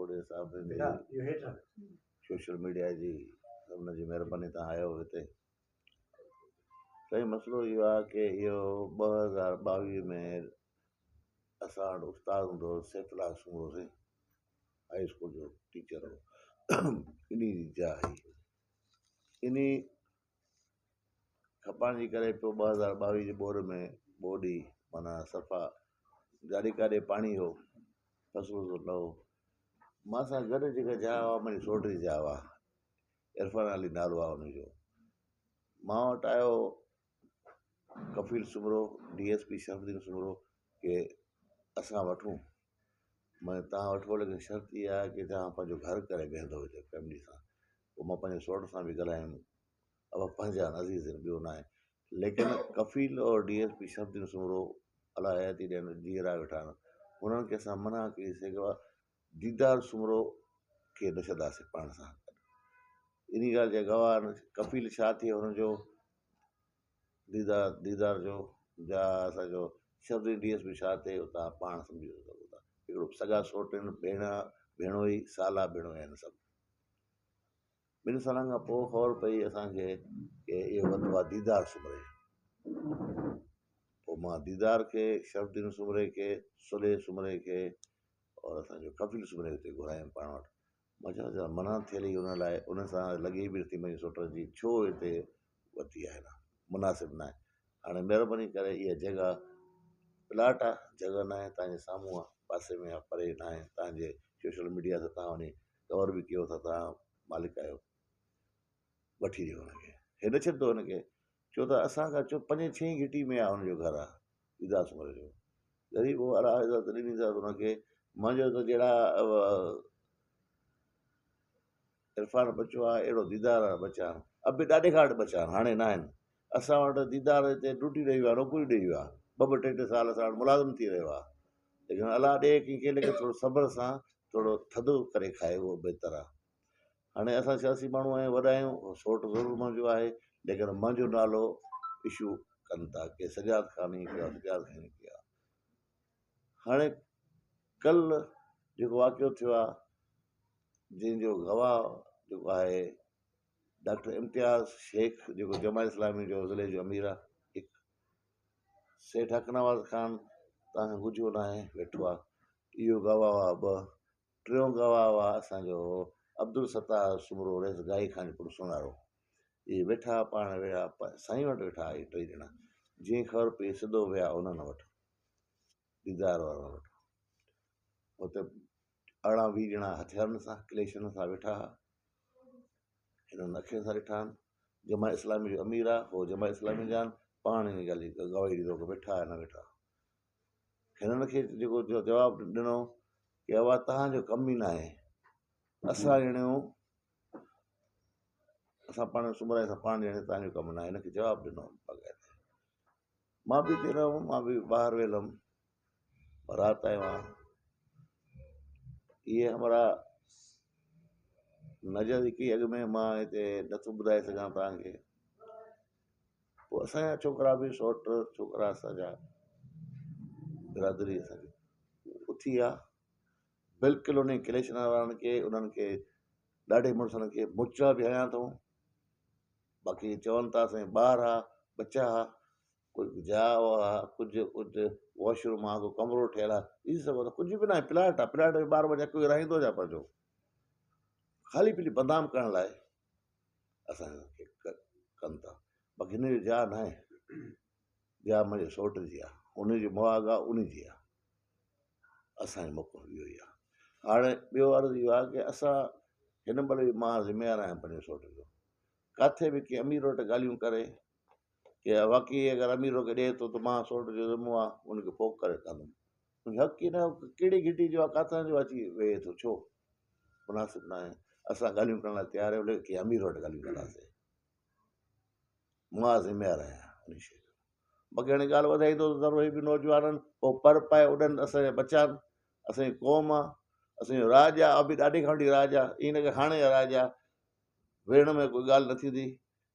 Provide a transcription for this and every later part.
कोड़े साहब जी social media जी हुनजी महिरबानी तां आयो हिते। सही मसइलो इहो आहे की इहो 2022 में असां वटि उस्तादु हूंदो सैफुल्ला सूमरोसी हाई स्कूल जो टीचर हो। इन जी जाइ इन खपण जे करे पियो 2022 जे ॿोर में ॿोॾी माना सफ़ा जाॾे काॾे पाणी हो, फसलूं थो लहो। मां सां गॾु जेका जाइ हुआ मुंहिंजी सोट जी जाइ हुआ, इरफान अली नालो आहे हुनजो। मां वटि आयो कफ़ील सुमरो DSP शरफुद्दीन सुमरो के असां वठूं। मैं तव्हां वठो, लेकिन शर्त इहा आहे की तव्हां पंहिंजो घर करे वेहंदो हुजे फैमिली सां। पोइ मां पंहिंजे सौट सां बि ॻाल्हायुमि, अब पंहिंजा अज़ीज़ आहिनि, ॿियो न आहे। लेकिन कफ़ील और DSP शरफुद्दीन सुमरो अलाह हयाती ॾियनि जीअरा वेठा आहिनि, हुननि खे असां मना कईसीं कि दीदार सुमरो खे न छॾंदासीं पाण सां। इन ॻाल्हि जा गवाह आहिनि। कफ़ील छा थिए हुनजो दीदार जो या असांजो शरफुद्दीन DSP छा थिए तव्हां पाण सम्झी सघो था। हिकिड़ो सॻा सोट आहिनि, भेणोई साला भेणो आहिनि सभु। 2 सालनि खां पोइ ख़बर पई असांखे की इहो वरितो आहे दीदार सुमरे। पोइ मां दीदार खे, शरफुद्दीन सुमरे खे, सुले सुमरे खे और असांजो कफ़ील सुमरे खे घुरायमि पाण वटि। मां चयो मना थियल ई हुन लाइ, उन सां लॻी बि नथी मुंहिंजी सोट जी, छो हिते वरिती आहे न, मुनासिबु न आहे। हाणे महिरबानी करे इहा जॻह प्लाट आहे, जॻह न आहे, तव्हांजे साम्हूं आहे, पासे में आहे, परे न आहे। तव्हांजे सोशल मीडिया ते तव्हां वञी कवर बि कयो था, तव्हां मालिक आहियो, वठी ॾियो हुनखे। हे न छॾंदो हुनखे, छो त असां खां 5-6 घिटी में आहे हुनजो घर आहे दीदार सुमरे जो। ग़रीब हो, अला इज़त ॾिनी अथसि हुनखे। मुंहिंजो त जहिड़ा इरफान बचो आहे, अहिड़ो दीदार बचा आहिनि। अब बि ॾाढे खां बचा आहिनि, हाणे न आहिनि। असां वटि दीदार हिते ड्यूटी ॾेई वियो आहे, नौकरी ॾेई वियो आहे, 2-2 3 साल असां वटि मुलाज़िम थी रहियो आहे। लेकिन अलाह ॾे कंहिंखे, लेकिन थोरो सब्र सां थोरो थधो करे खाए, उहो बहितर आहे। हाणे असां 86 माण्हू आहियूं, वॾा आहियूं, सोट ज़रूरु मुंहिंजो आहे, लेकिन मुंहिंजो नालो इशू कनि था की सजाद ख़ान ई कयो आहे, सजाद ख़ान ई कयो आहे। हाणे कल्ह जेको वाक़ियो थियो आहे, जंहिंजो गवाह जेको आहे डॉक्टर इम्तियाज़ शेख, जेको जमात इस्लामी जो ज़िले जो अमीर आहे, हिकु सेठ हकनवाज़ ख़ान तव्हांखे गुझियो न आहे, वेठो आहे, इहो गवाह हुआ 2। टियों गवाह हुआ असांजो अब्दुल सत्तार सुमरो रेस गाई खान जो पुटु सुञाणो। इहे वेठा पाण वेठा साईं वटि वेठा, इहे 3 ॼणा। जीअं ख़बर पई सिधो विया उन्हनि वटि, दीदार वारनि वटि। हुते 18-20 ॼणा हथियारनि सां, क्लेशनि सां वेठा हुआ। हिननि अखियुनि सां ॾिठा आहिनि। जमा इस्लामी जो अमीर आहे, हो जमा इस्लामी जा आहिनि, पाण इन ॻाल्हि जी गवाही ॾींदो की वेठा न वेठा। हिननि खे जेको जवाबु ॾिनो की अवा तव्हांजो कमु ई न आहे, असां ॼणियूं असां पाण सुमराए सां पाण ॼणे, तव्हांजो कमु न आहे। हिनखे जवाबु ॾिनो बग़ैर। मां बि हिते रहुमि, मां बि ॿाहिरि वेल हुअमि, राति आयो आहियां। इहे हमारा नज़दीकी अॻ में मां हिते नथो ॿुधाए सघां तव्हांखे। पोइ असांजा छोकिरा बि, सौट छोकिरा असांजा बिरादरी असांजी उथी आहे। बिल्कुलु उन क्लेशन वारनि खे, उन्हनि खे ॾाढे मुड़ुसनि खे मुचा बि हयां अथऊं। बाक़ी चवनि था असांजे ॿार आहे, बचा आहे, कुझु जाइ आहे, कुझु वॉशरूम आहे, को कमिरो ठहियलु आहे, इहे सभु कुझु बि न आहे। प्लाट आहे, प्लाट में ॿार बचा कोई रहींदो छा पंहिंजो, ख़ाली पीली बदनाम करण लाइ असांखे कनि था। बाक़ी हिन जी जाइ न आहे, जाइ मुंहिंजे सौट जी आहे, उनजी मुआग आहे, उन जी आहे। असांजो मौक़ो इहो ई आहे। हाणे ॿियो अर्ज़ु इहो आहे की असां हिन महिल बि मां ज़िम्मेवारु आहियां पंहिंजे सौट जो। किथे बि कंहिं अमीर वटि ॻाल्हियूं करे की वाक़ई अगरि अमीर खे ॾिए थो त मां सौट जो ज़िम्मो आहे, उनखे पोक करे कंदुमि। हक़ ई न, कहिड़ी घिटी जो आहे, किथां जो अची वेहे थो, छो मुनासिबु न आहे। असां ॻाल्हियूं करण लाइ तयारु आहियूं, लेकिन कंहिं अमीर वटि ॻाल्हियूं कंदासीं। मां ज़िम्मेवारु आहियां उन शइ जो। बाक़ी हाणे ॻाल्हि वधाईंदो त ज़रूरु बि नौजवाननि पोइ पर पाए उॾनि, असांजा बचा आहिनि, असांजी क़ौम आहे, असांजो राज आहे, अब बि ॾाढी खां वठी राज आहे। ईअं न की हाणे राज आहे, वेहण में कोई ॻाल्हि न थींदी।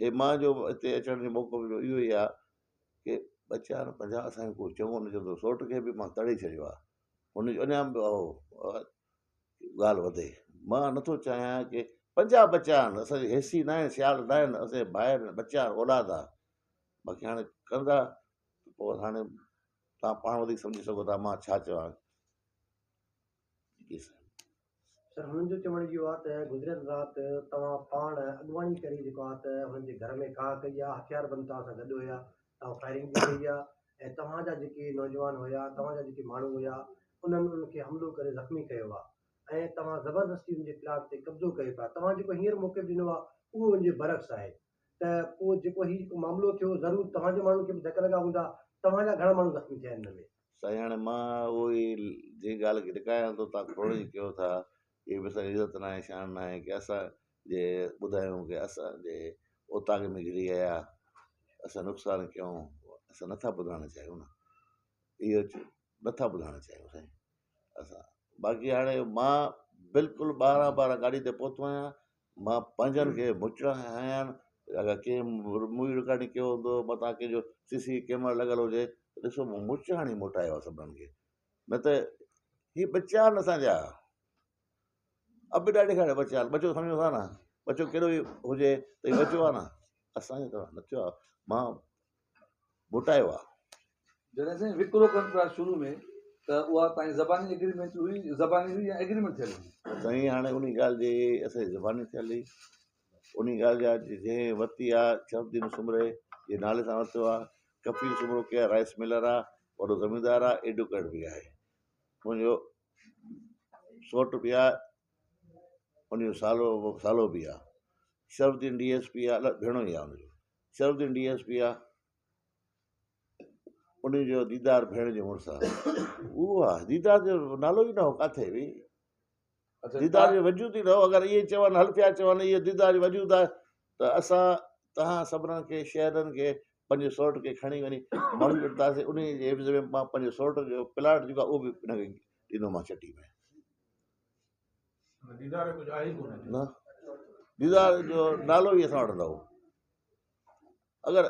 हे मां जो हिते अचण जो मौक़ो मिलियो इहो ई आहे की बचा आहिनि 50, असांखे कोई चङो न चवंदो। सौट खे बि मां तड़े छॾियो आहे, हुनजो अञा बि ॻाल्हि वधे। मां नथो चाहियां की 50 बचा आहिनि, असांजी हेसी न आहे, सियाल न आहिनि, असांजे भाइर बचा आहिनि, औलाद आहे। बाक़ी हाणे कंदा पोइ हाणे तव्हां पाण वधीक सम्झी सघो था मां छा चवां। सर हुननि जो चवण इहो आहे त गुज़िरियल राति तव्हां पाण अॻुवाणी करे जेको आहे त हुननि जे घर में का कई आहे, हथियारबंद तव्हां सां गॾु हुया, तव्हां फायरिंग बि कई आहे ऐं तव्हांजा जेके नौजवान हुया, तव्हांजा जेके माण्हू हुया, उन्हनि उनखे हमिलो करे ज़ख़्मी कयो आहे ऐं तव्हां ज़बरदस्ती हुनजे प्लाट ते कब्ज़ो कयो पिया। तव्हां जेको हींअर मौक़िफ़ ॾिनो आहे उहो हुनजे बरक्स आहे। त पोइ जेको हीउ मामिलो थियो, ज़रूरु तव्हांजे माण्हुनि खे बि धक लॻा हूंदा, तव्हांजा घणा माण्हू ज़ख़्मी थिया आहिनि हिन में? साईं हाणे मां उहो ई जे ॻाल्हि खे लिकायां थो, तव्हां खोड़ ई कयो था, इहे बि असांजी इज़त न आहे, शान न आहे की असां जे ॿुधायूं की असांजे ओताक में घिरी आया, असां नुक़सानु कयूं, असां नथा ॿुधाइणु चाहियूं न, इहो नथा ॿुधाइणु चाहियूं साईं असां। बाक़ी हाणे मां बिल्कुलु 12 गाॾी ते पहुतो आहियां, मां पंहिंजनि खे मुचड़ा आया आहिनि। अगरि कंहिं मूवी रिकॉर्डिंग कयो हूंदो, मथां कंहिंजो CC कैमरा लॻल हुजे, ॾिसो मूं मुचड़ा हणी मोटायो आहे सभिनीनि खे, न त हीअ बचा आहिनि असांजा, अब बि ॾाढे खां बचा आहिनि। बचो सम्झो था न, बचो कहिड़ो बि हुजे त हीउ बचियो आहे न, असांजो त न थियो आहे, मां मोटायो आहे। जॾहिं साईं विकिरो कनि पिया शुरू में त उहा तव्हांजी ज़बानी एग्रीमेंट हुई, ज़बानी हुई या एग्रीमेंट थियल हुई? साईं हाणे उन ॻाल्हि जी असांजी ज़बानी थियल हुई, उन ॻाल्हि जा जंहिं वरिती आहे शरफुद्दीन सुमरे जे नाले सां वरितो आहे। कपिल सुमरो केरु राइस मिलर आहे, वॾो ज़मींदार आहे, एडवोकेट बि आहे। मुंहिंजो सौटु बि आहे, उनजो सालो बि आहे। शरफुद्दीन DSP आहे, भेणो ई आहे उनजो। शरफुद्दीन DSP आहे, उनजो दीदार भेण जो मुड़ुसु आहे, उहो आहे। दीदार जो नालो ई न हो किथे बि, दीदार जो वजूद ई न हो। अगरि इहे चवनि, हल पिया चवनि इहे दीदार जो वजूद आहे, त असां तव्हां सभिनीनि खे शहरनि खे पंहिंजे सौट खे खणी वञी माण्हू वठंदासीं। उन जे एवज़ में मां पंहिंजे सौट जो प्लाट जेको आहे उहो बि हिनखे ॾिनोमांसि चटी में। न, दीदार जो नालो ई असां वठंदा आहियूं। अगरि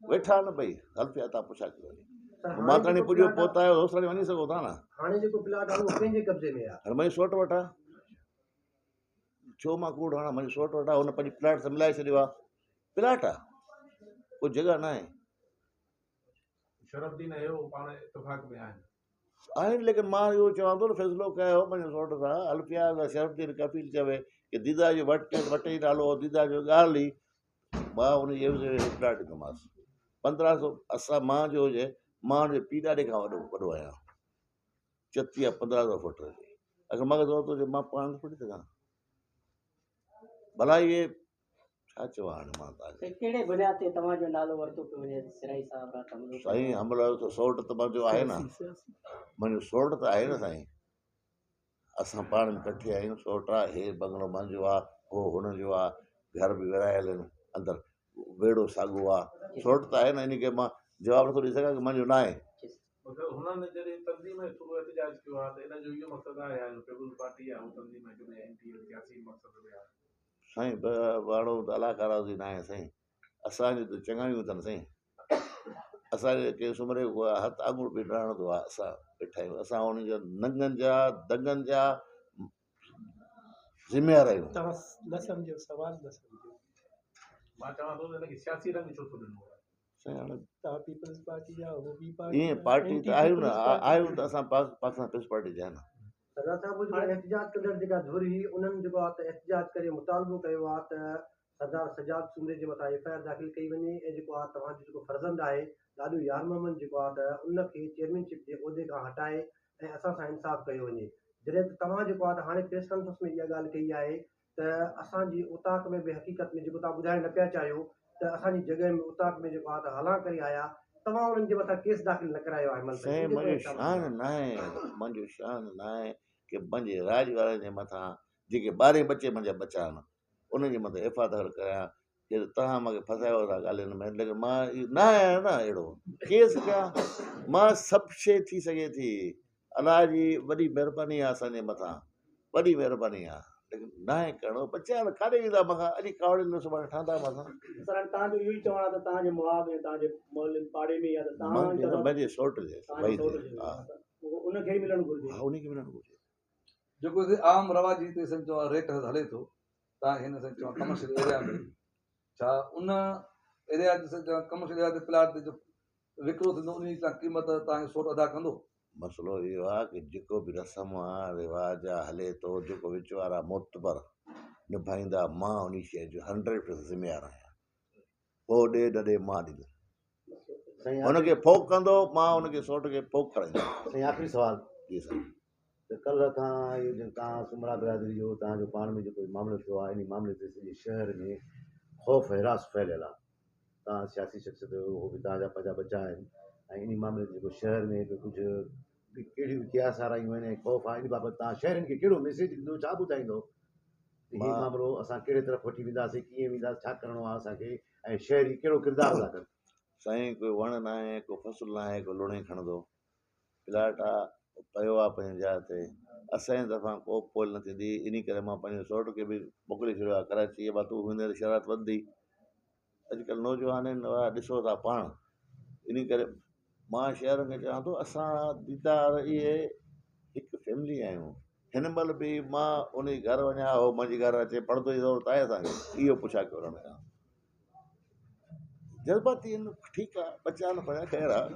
वेठा न भई, हल पिया तव्हां पुछा कयो वञी, मां ताणी पुॼो पहुता आहियो, होसि ताणी वञी सघो था न। हाणे जेको प्लाट आहे उहो कंहिंजे कब्ज़े में आहे? हाणे मुंहिंजो सौटु वटि आहे। छो मां कूड़ हणां? मुंहिंजो सौटु वटि आहे, हुन पंहिंजी प्लाट सां मिलाए छॾियो आहे। प्लाट आहे, कोई जॻह न आहे। शरफुद्दीन पाण इत्तेफ़ाक़ में आहिनि, लेकिन मां इहो चवां थो न, फ़ैसिलो कयो पंहिंजे सौट सां, हल पिया शरफुद्दीन कपिल चवे की दीदा जो वटे ई नालो दीदा जो ॻाल्हि ई, मां उन जे प्लाट ॾिनोमांसि 1500। असां मां जो हुजे, मां हुनजे पीउ ॾाॾे खां वॾो आहियां, 34 या 1500 फुट। अगरि मूंखे ज़रूरत हुजे मां पाण थोड़ी सघां, भला इहे छा चवां हाणे मां तव्हांखे। कहिड़े बुनियाद ते तव्हांजो नालो वरितो पियो वञे सिराई साहब? साईं हमलो त सौटु त मुंहिंजो आहे न, मुंहिंजो सौटु त आहे न साईं। असां पाण में कठे आहियूं, सौटु आहे, हे बंगलो मुंहिंजो आहे, हो हुनजो आहे, घर बि विरायल आहिनि, अंदरि वेड़ो साॻियो आहे, सौटु त आहे न। इन खे मां जवाबु नथो ॾेई सघां की मुंहिंजो न आहे। मगर हुननि जॾहिं तंज़ीम थ्रू एहतजाज कयो आहे त इन जो इहो मक़सदु आहे या पीपुल्स पार्टी आहे, हू तंज़ीम जो एंटी सियासी मक़सदु में आहे? साईं वाड़ो त अला काराज़ी न आहे साईं, असांजो त चङायूं अथनि साईं। असांजे के सुमरे हथु आङुर बि न हणंदो आहे, असां वेठा आहियूं। असां उन जा नंगनि जा दंगनि जा ज़िम्मेवार आहियूं। तव्हां न सम्झो, सवाल न सम्झो। मां चवां थो हिनखे सियासी रंग छो थो ॾिनो आहे? साईं हाणे तव्हां पीपल्स पार्टी जा, उहो बि पार्टी ईअं पार्टी त आहियूं न, आहियूं त असां पाकिस्तान पीपल्स पार्टी जा न। सरदार साहब जेको एहतजाज कंदड़ जेका धुर हुई, उन्हनि जेको आहे त एहतजाज करे मुतालबो कयो आहे त सरदार सजाद सुमरे जे मथां FIR दाख़िल कई वञे ऐं जेको आहे तव्हांजो जेको फर्ज़ंद आहे ॾाढो यार मोहम्मद जेको आहे त उनखे चेयरमैनशिप जे उहिदे खां हटाए ऐं असां सां इंसाफ़ कयो वञे। जॾहिं त तव्हां जेको आहे त हाणे प्रेस कॉन्फ्रेंस में इहा ॻाल्हि कई आहे त असांजी उताक में बि हक़ीक़त में जेको तव्हां ॿुधाइणु न पिया चाहियो त असांजी जॻह में उताक में जेको आहे त हला करे आया, तव्हां उन्हनि जे मथां केस दाख़िल न करायो आहे? साईं मुंहिंजो शान न आहे, मुंहिंजो शान न आहे की पंहिंजे राज वारनि जे मथां जेके 12 बचे मुंहिंजा बचा आहिनि उनजे मथां FIR करायां की तव्हां मूंखे फसायो था ॻाल्हियुनि में। लेकिन मां न आहियां न अहिड़ो केस कयां। मां सभु शइ थी सघे थी, अलाह जी वॾी महिरबानी आहे असांजे मथां, वॾी महिरबानी आहे, लेकिन न आहे करिणो। बचा आहिनि, काॾे वेंदा मूंखां? अॼु कावड़ियुनि में सुभाणे ठहंदा मूंखां। सर तव्हांजो इहो ई चवणु आहे त तव्हांजे मुआब में, तव्हांजे मोहल्ले पाड़े में या त तव्हां मुंहिंजे सौट जे भई हा, उनखे ई मिलणु घुरिजे। हा उनखे मिलणु घुरिजे। जेको हिते आम रवाजी हिते साईं चवां रेट हले थो तव्हां हिन साईं चवां कमर्शियल एरिया में छा उन एरिया ते साईं चवां कमर्शियल एरिया ते प्लाट ते जो विकिरो थींदो उन जी तव्हां क़ीमत तव्हांखे सोट अदा कंदो? मसइलो इहो आहे कि जेको बि रस्म आहे रिवाज आहे हले थो जेको विच वारा मोतबर निभाईंदा मां उन शइ जो 100% ज़िम्मेवार आहियां। पोइ ॾे न ॾे मां ॾींदुमि साईं हुनखे फोक कंदो मां हुनखे सोट खे फोक कराईंदुमि। साईं आख़िरी सुवाल जी साईं। त कल्ह खां इहो जो तव्हां सुमरा बिरादरी जो तव्हांजो पाण में जेको मामिलो थियो आहे इन मामले ते सॼे शहर में ख़ौफ़ हिरास फैलियल आहे। तव्हां सियासी शख़्सियत हो उहो बि तव्हांजा पंहिंजा बचा आहिनि ऐं इन मामले ते जेको शहर में बि कुझु कहिड़ियूं बि क़यास आरायूं आहिनि ऐं ख़ौफ़ आहे इन बाबति तव्हां शहरनि खे कहिड़ो मैसेज ॾींदो छा ॿुधाईंदो हीउ मामिलो असां कहिड़े तरफ़ वठी वेंदासीं कीअं वेंदासीं छा करिणो आहे असांखे ऐं शहरी कहिड़ो किरदारु अदा कनि? साईं कोई वण न आहे को फ़सुलु न आहे को लुणे खणंदो प्लाट आहे पियो आहे पंहिंजी जाइ ते असांजी तरफ़ां को पोल न थींदी इन करे मां पंहिंजे सौट खे बि मोकिले छॾियो आहे कराची भाई तूं हींअर शरारत वधंदी अॼुकल्ह नौजवान आहिनि उहा ॾिसो था पाण इन करे मां शहर खे चवां थो असां दीदार इहे हिकु फैमिली आहियूं। हिन महिल बि मां उन घर वञा हो मुंहिंजे घर अचे पढ़ंदो ई ज़रूरत आहे असांखे इहो पुछा कयो रहण खां जज़्बाती आहिनि ठीकु आहे बचा न पिया ख़ैर आहे।